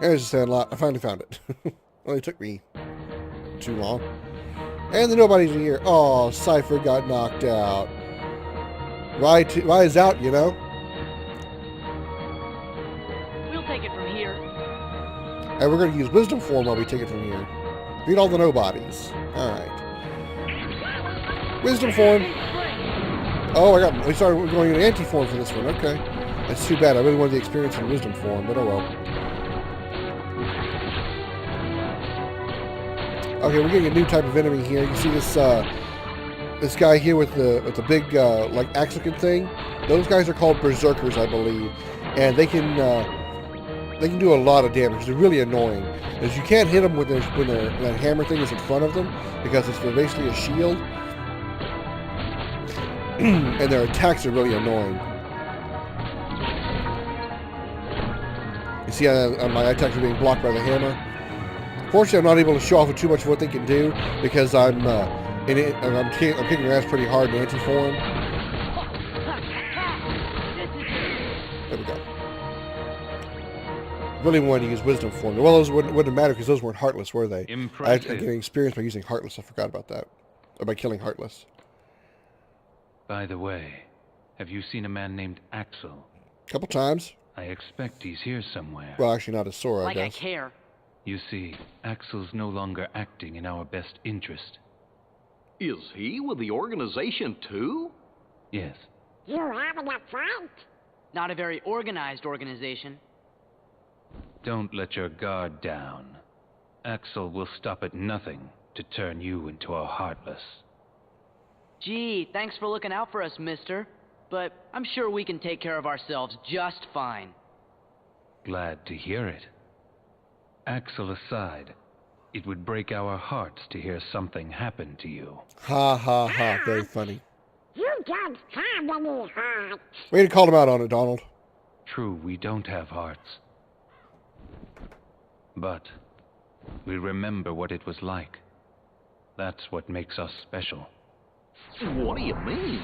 There's the Sandlot. I finally found it. Only took me too long. And the nobody's here. Oh, Cypher got knocked out. Why is out, you know? We'll take it from here. And we're going to use Wisdom Form while we take it from here. Beat all the nobodies. Alright. Wisdom Form. Oh, we started going into Anti-Form for this one. Okay. That's too bad. I really wanted the experience in Wisdom Form, but oh well. Okay, we're getting a new type of enemy here. You can see this this guy here with the big like axe-looking thing. Those guys are called Berserkers, I believe, and they can do a lot of damage. They're really annoying, because you can't hit them when that hammer thing is in front of them, because it's basically a shield, and their attacks are really annoying. You see, my attacks are being blocked by the hammer. Fortunately, I'm not able to show off with too much of what they can do, because I'm kicking their ass pretty hard in anti-form. There we go. Really wanted to use Wisdom Form. Well, those wouldn't matter, because those weren't Heartless, were they? Impressive. I getting experience by using Heartless. I forgot about that. Or by killing Heartless. By the way, have you seen a man named Axel? A couple times. I expect he's here somewhere. Well, actually not as Sora, Like I I guess. care. You see, Axel's no longer acting in our best interest. Is he with the organization too? Yes. You having a fight? Not a very organized organization. Don't let your guard down. Axel will stop at nothing to turn you into a Heartless. Gee, thanks for looking out for us, mister. But I'm sure we can take care of ourselves just fine. Glad to hear it. Axel aside, it would break our hearts to hear something happen to you. Ha ha ha. Very funny. You don't have any heart. Way to call him out on it, Donald. True, we don't have hearts. But we remember what it was like. That's what makes us special. What do you mean?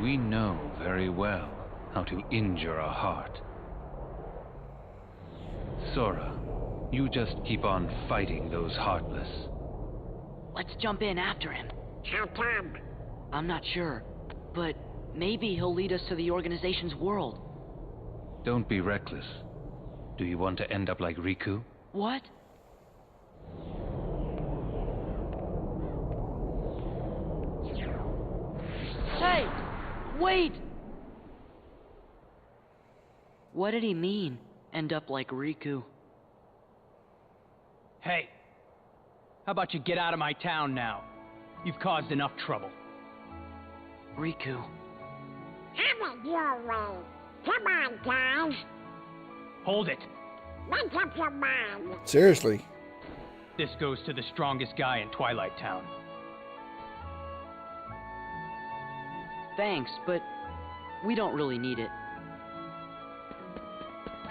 We know very well how to injure a heart. Sora, you just keep on fighting those Heartless. Let's jump in after him. How come? I'm not sure, but maybe he'll lead us to the organization's world. Don't be reckless. Do you want to end up like Riku? What? Hey! Wait! What did he mean, end up like Riku? Hey, how about you get out of my town now? You've caused enough trouble. Riku. Have it your way. Come on, guys. Hold it. Make up your mind. Seriously. This goes to the strongest guy in Twilight Town. Thanks, but we don't really need it.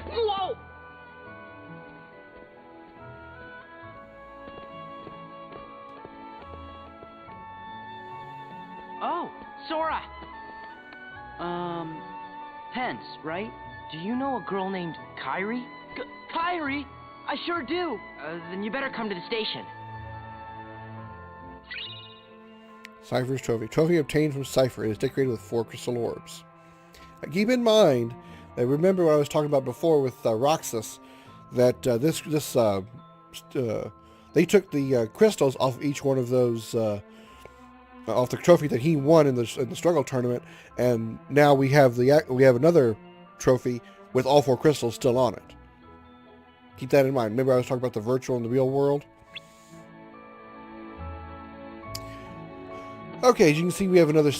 Whoa! Oh, Sora! Pence, right? Do you know a girl named Kyrie? Kyrie? I sure do! Then you better come to the station. Cypher's Trophy. Trophy obtained from Cypher. It is decorated with 4 crystal orbs. Now, keep in mind, that remember what I was talking about before with Roxas, that they took the crystals off each one of those, off the trophy that he won in the struggle tournament, and now we have another trophy with all 4 crystals still on it. Keep that in mind. Remember I was talking about the virtual and the real world? Okay, as you can see, we have another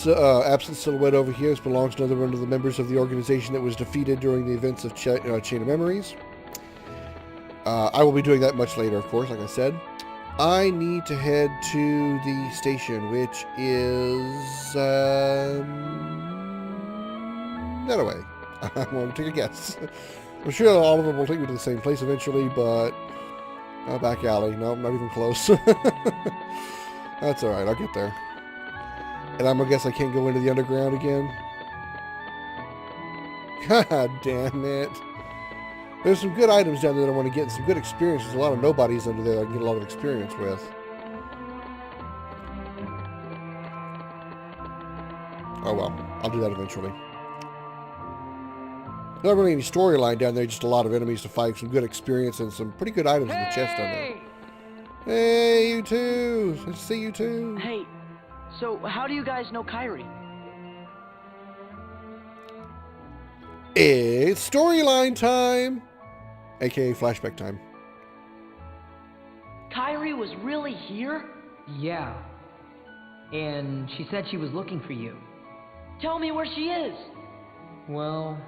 absent silhouette over here. This belongs to another one of the members of the organization that was defeated during the events of Chain of Memories. I will be doing that much later, of course, like I said. I need to head to the station, which is that away. I'm going to take a guess. I'm sure all of them will take me to the same place eventually, but back alley. No, not even close. That's all right. I'll get there. And I'm gonna guess I can't go into the underground again. God damn it! There's some good items down there that I want to get, and some good experiences. A lot of nobodies under there I can get a lot of experience with. Oh well, I'll do that eventually. Not really any storyline down there, just a lot of enemies to fight, some good experience, and some pretty good items in the chest down there. Hey, you too! Let's see you too. Hey, so how do you guys know Kyrie? It's storyline time! AKA flashback time. Kyrie was really here? Yeah. And she said she was looking for you. Tell me where she is. Well,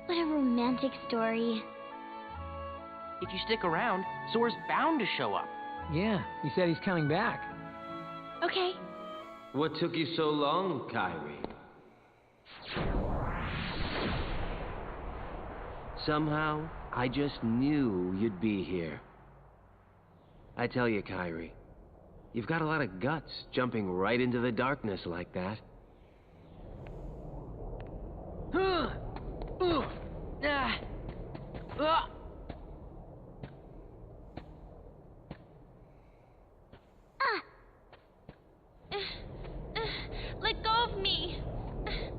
What a romantic story. If you stick around, Sora's bound to show up. yeah, he said he's coming back. Okay. What took you so long, Kyrie? Somehow, I just knew you'd be here. I tell you, Kyrie, you've got a lot of guts jumping right into the darkness like that. Let go of me.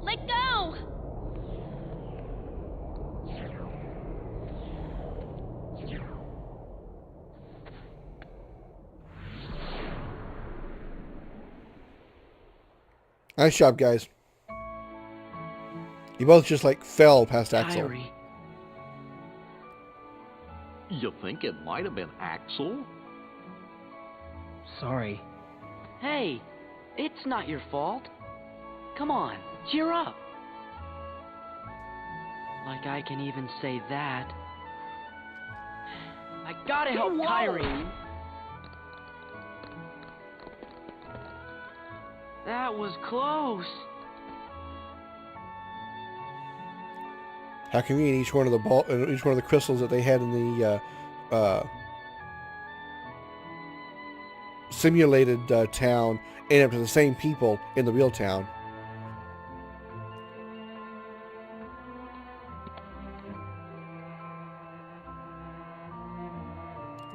Let go. Nice job, guys. You both just like fell past Axel. Kyrie. You think it might have been Axel? Sorry. Hey, it's not your fault. Come on, cheer up. Like I can even say that. I gotta help Kyrie. That was close. How convenient! Each one of the crystals that they had in the simulated town ended up to the same people in the real town.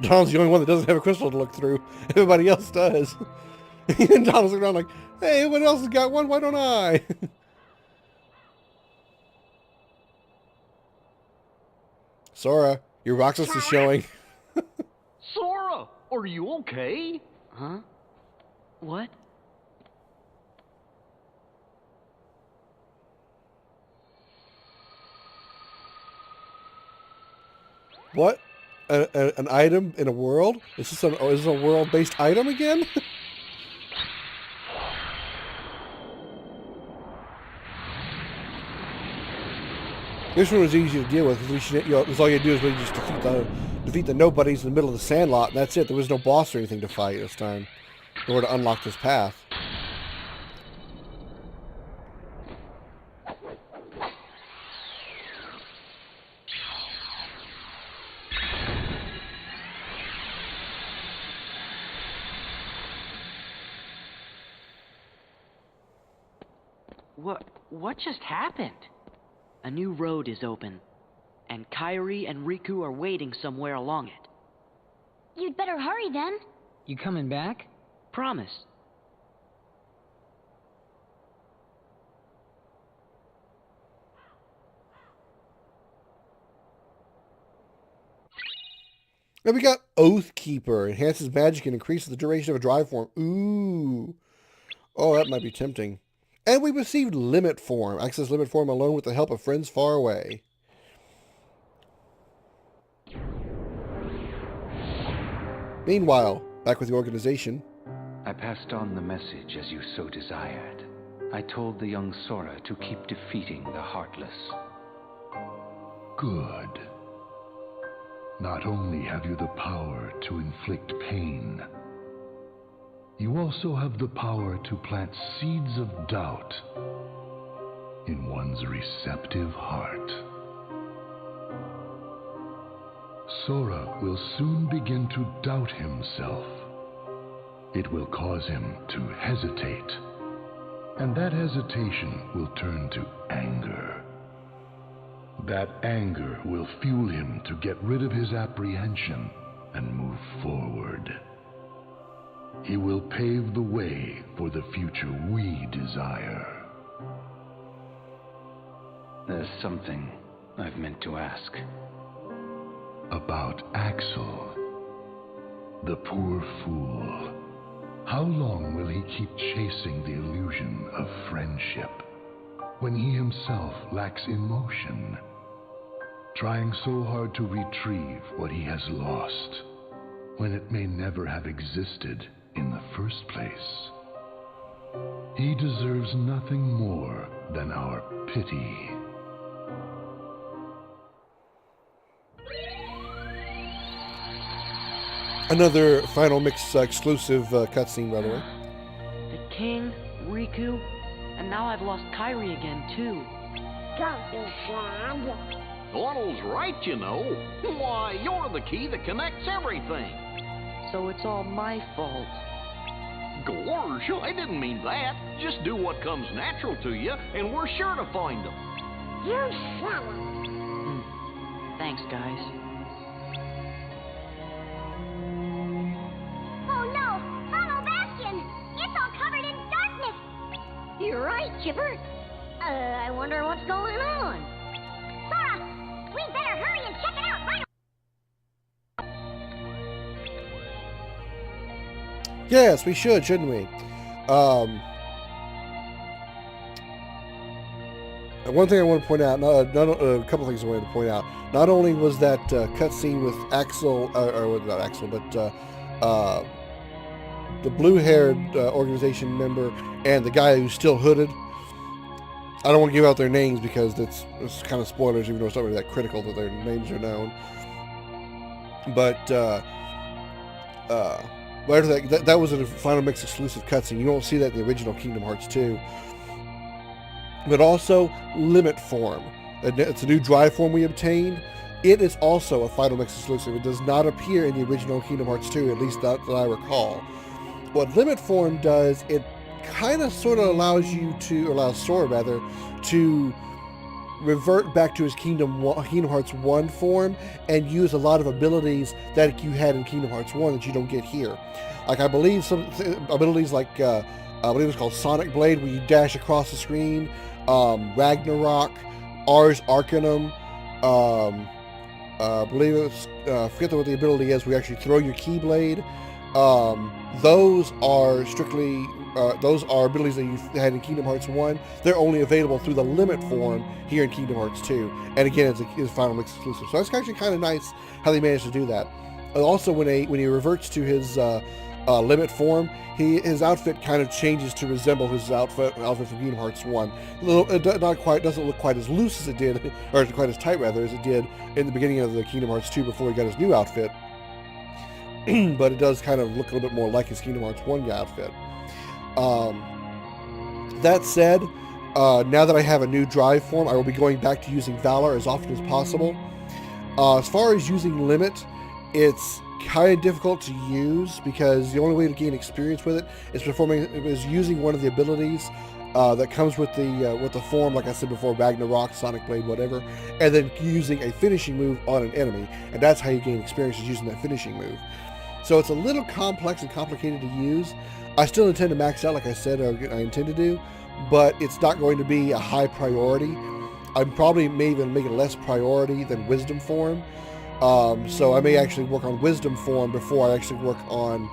Donald's the only one that doesn't have a crystal to look through. Everybody else does. And Donald's around like, hey, everyone else has got one, why don't I? Sora, your Roxas is showing. Sora, are you okay? Huh? What? What? An item in a world? Is this a world-based item again? This one was easy to deal with. At least because all you do is really just defeat the nobodies in the middle of the sandlot, and that's it. There was no boss or anything to fight this time, in order to unlock this path. What just happened? A new road is open, and Kyrie and Riku are waiting somewhere along it. You'd better hurry then. You coming back? Promise. Then we got Oathkeeper. Enhances magic and increases the duration of a drive form. Ooh. Oh, that might be tempting. And we received Limit Form. Access Limit Form alone with the help of friends far away. Meanwhile, back with the organization. I passed on the message as you so desired. I told the young Sora to keep defeating the Heartless. Good. Not only have you the power to inflict pain, you also have the power to plant seeds of doubt in one's receptive heart. Sora will soon begin to doubt himself. It will cause him to hesitate, and that hesitation will turn to anger. That anger will fuel him to get rid of his apprehension and move forward. He will pave the way for the future we desire. There's something I've meant to ask. About Axel, the poor fool. How long will he keep chasing the illusion of friendship when he himself lacks emotion, trying so hard to retrieve what he has lost when it may never have existed in the first place? He deserves nothing more than our pity. Another Final Mix exclusive cutscene, by the way. The king, Riku, and now I've lost Kairi again, too. Don't be sad. Donald's right, you know. Why, you're the key that connects everything. So it's all my fault. Gorge, I didn't mean that. Just do what comes natural to you, and we're sure to find them. You shut up. Thanks, guys. Oh no! Hollow Bastion! It's all covered in darkness! You're right, Chipper. I wonder what's going on. Sora! We better hurry and check it out right away! Yes, we should, shouldn't we? One thing I want to point out, a couple things I wanted to point out. Not only was that cutscene with Axel, or not Axel, but the blue-haired organization member and the guy who's still hooded. I don't want to give out their names because it's kind of spoilers, even though it's not really that critical that their names are known. But that was a Final Mix exclusive cutscene. You don't see that in the original Kingdom Hearts 2. But also Limit Form. It's a new drive form we obtained. It is also a Final Mix exclusive. It does not appear in the original Kingdom Hearts 2, at least that I recall. What Limit Form does, it kind of sort of allows Sora rather, to revert back to his Kingdom Hearts 1 form and use a lot of abilities that you had in Kingdom Hearts 1 that you don't get here. Like, I believe some abilities like, I believe it was called Sonic Blade, where you dash across the screen, Ragnarok, Ars Arcanum, I believe it's, forget what the ability is, where you actually throw your Keyblade. Those are strictly, those are abilities that you had in Kingdom Hearts 1. They're only available through the Limit Form here in Kingdom Hearts 2. And again, it's Final Mix exclusive. So that's actually kind of nice how they managed to do that. And also, when he reverts to his Limit Form, his outfit kind of changes to resemble his outfit from Kingdom Hearts 1. It doesn't look quite as loose as it did, or quite as tight rather, as it did in the beginning of the Kingdom Hearts 2 before he got his new outfit. But it does kind of look a little bit more like his Kingdom Hearts 1 outfit. That said, now that I have a new drive form, I will be going back to using Valor as often as possible. As far as using Limit, it's kind of difficult to use because the only way to gain experience with it is using one of the abilities that comes with the form, like I said before, Ragnarok, Sonic Blade, whatever, and then using a finishing move on an enemy, and that's how you gain experience, is using that finishing move. So it's a little complex and complicated to use. I still intend to max out, like I said, I intend to do, but it's not going to be a high priority. I probably may even make it less priority than Wisdom Form. So I may actually work on Wisdom Form before I actually work on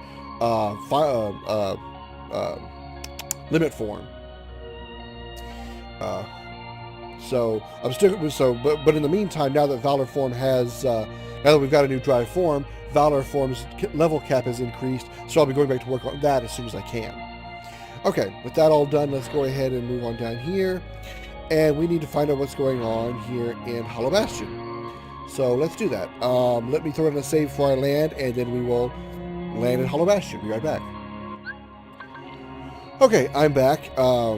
Limit Form. But in the meantime, now that Valor Form has, now that we've got a new drive form, Valor Form's level cap has increased, so I'll be going back to work on that as soon as I can. Okay, with that all done, let's go ahead and move on down here, and we need to find out what's going on here in Hollow Bastion. So let's do that. Let me throw in a save before I land, and then we will land in Hollow Bastion. Be right back. Okay, I'm back. I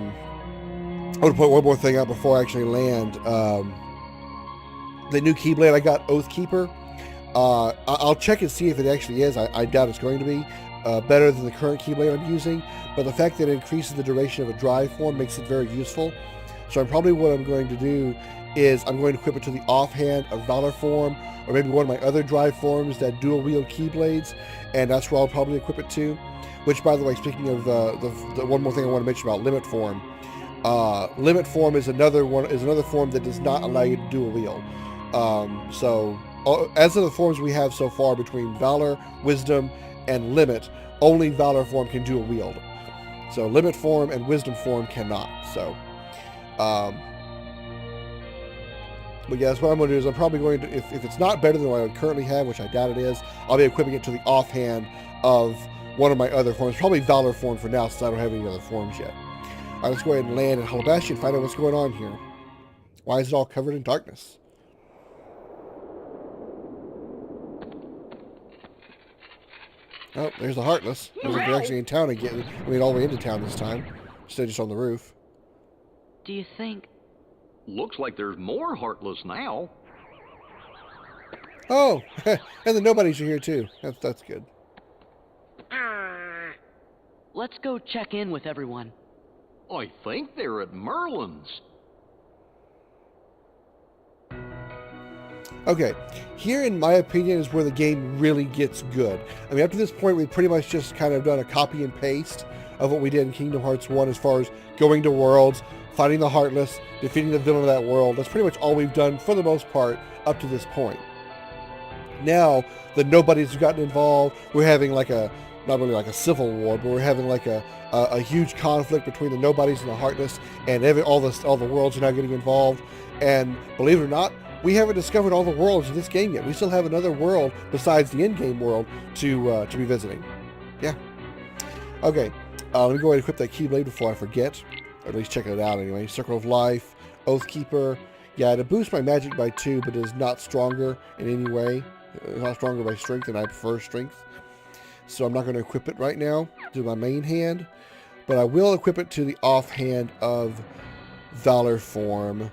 want to point one more thing out before I actually land. The new Keyblade I got, Oathkeeper. I'll check and see if it actually is. I doubt it's going to be better than the current Keyblade I'm using, but the fact that it increases the duration of a drive form makes it very useful. So what I'm going to do is I'm going to equip it to the offhand of Valor form, or maybe one of my other drive forms that dual wield Keyblades, and that's where I'll probably equip it to. Which, by the way, speaking of the one more thing I want to mention about limit form, limit form is another form that does not allow you to dual wield. So as of the forms we have so far between Valor, Wisdom, and Limit, only Valor form can dual wield. So Limit form and Wisdom form cannot. So, but yeah, that's what I'm going to do. Is I'm probably going to, if it's not better than what I currently have, which I doubt it is, I'll be equipping it to the offhand of one of my other forms, probably Valor form for now, since I don't have any other forms yet. All right, let's go ahead and land at Hollow Bastion and find out what's going on here. Why is it all covered in darkness? Oh, there's the Heartless. Looks like they're actually in town again. I mean, all the way into town this time, instead of just on the roof. Do you think... Looks like there's more Heartless now. Oh, and the Nobodies are here too. That's good. Let's go check in with everyone. I think they're at Merlin's. Okay, here in my opinion is where the game really gets good. I mean, up to this point, we've pretty much just kind of done a copy and paste of what we did in Kingdom Hearts 1 as far as going to worlds, fighting the Heartless, defeating the villain of that world. That's pretty much all we've done for the most part up to this point. Now, the Nobodies have gotten involved. We're having like a, not really like a civil war, but we're having like a huge conflict between the Nobodies and the Heartless, and all the worlds are now getting involved. And believe it or not, we haven't discovered all the worlds of this game yet. We still have another world besides the in-game world to be visiting. Yeah. Okay. Let me go ahead and equip that Keyblade before I forget. Or at least check it out anyway. Circle of Life, Oathkeeper. Yeah, it boosts my magic by 2, but it is not stronger in any way. It's not stronger by strength, and I prefer strength. So I'm not going to equip it right now to my main hand. But I will equip it to the offhand of Valor form.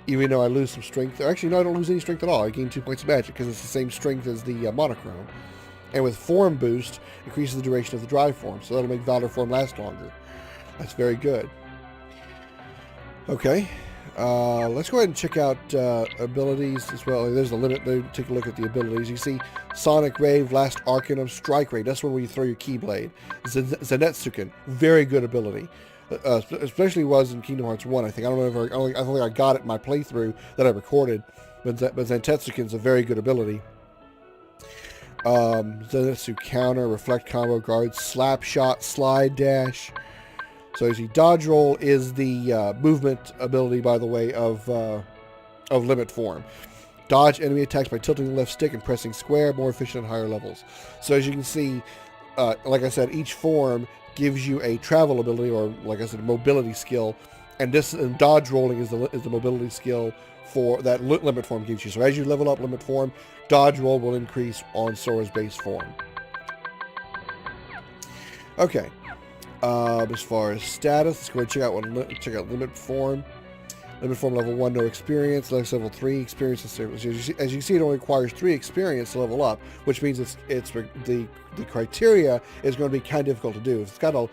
Even though I lose some strength. Actually, no, I don't lose any strength at all. I gain 2 points of magic because it's the same strength as the monochrome. And with form boost, increases the duration of the drive form. So that'll make Valor form last longer. That's very good. Okay. Let's go ahead and check out abilities as well. There's the limit. Take a look at the abilities. You see Sonic Ray, Blast Arcanum, Strike Ray. That's when you throw your Keyblade. Zenetsuken. Very good ability. Especially was in Kingdom Hearts 1, I think. I don't know if I don't think I got it in my playthrough that I recorded, but Zentetsuken's a very good ability. Zenetsu Counter, Reflect Combo, Guard, Slap Shot, Slide Dash. So you see, Dodge Roll is the movement ability, by the way, of Limit Form. Dodge enemy attacks by tilting the left stick and pressing square, more efficient at higher levels. So as you can see, like I said, each form gives you a travel ability, or like I said, a mobility skill, and dodge rolling is the mobility skill for that limit form gives you. So as you level up limit form, dodge roll will increase on Sora's base form. Okay, as far as status, let's go ahead and check out limit form. Limit form level 1, no experience. Level 3, experience and service. As you can see, it only requires 3 experience to level up, which means the criteria is going to be kind of difficult to do. It's got a,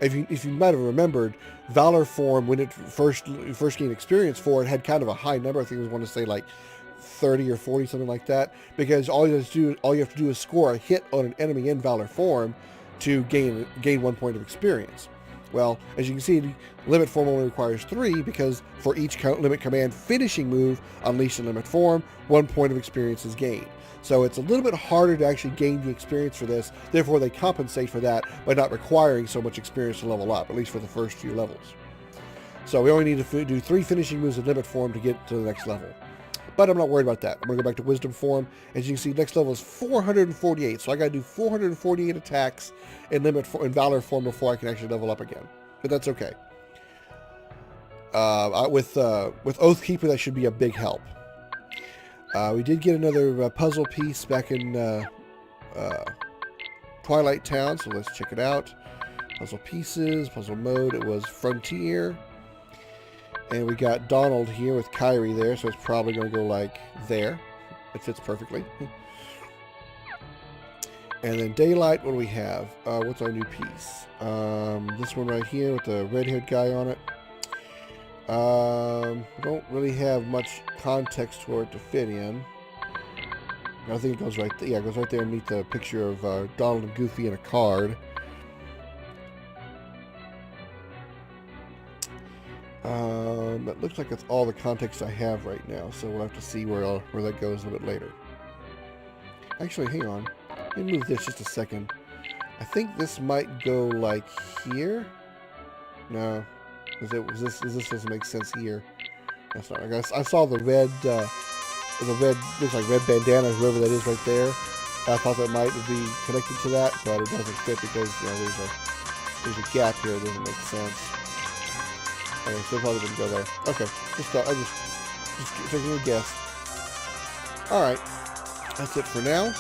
if you might have remembered, Valor form when it first gained experience for it had kind of a high number. I think it was, want to say like 30 or 40, something like that, because all you have to do is score a hit on an enemy in Valor form to gain 1 point of experience. Well, as you can see, limit form only requires 3 because for each limit command finishing move unleashed in limit form, 1 point of experience is gained. So it's a little bit harder to actually gain the experience for this. Therefore, they compensate for that by not requiring so much experience to level up, at least for the first few levels. So we only need to do 3 finishing moves in limit form to get to the next level. But I'm not worried about that. I'm going to go back to Wisdom form. As you can see, next level is 448. So I got to do 448 attacks in Valor form before I can actually level up again. But that's okay. With Oathkeeper, that should be a big help. We did get another puzzle piece back in Twilight Town, so let's check it out. Puzzle pieces, puzzle mode. It was Frontier. And we got Donald here with Kairi there, so it's probably going to go like there. It fits perfectly. And then Daylight, what do we have? What's our new piece? This one right here with the red-haired guy on it. Don't really have much context for it to fit in. I think it goes right there. Yeah, it goes right there underneath the picture of Donald and Goofy in a card. That looks like that's all the context I have right now, so we'll have to see where that goes a little bit later. Actually, hang on. Let me move this just a second. I think this might go like here. No, because this doesn't make sense here. That's not. I saw the red looks like red bandana, whoever that is right there. I thought that might be connected to that, but it doesn't fit because there's a gap here. It doesn't make sense. Okay, so it probably didn't go there. Okay, I just taking a guess. All right, that's it for now.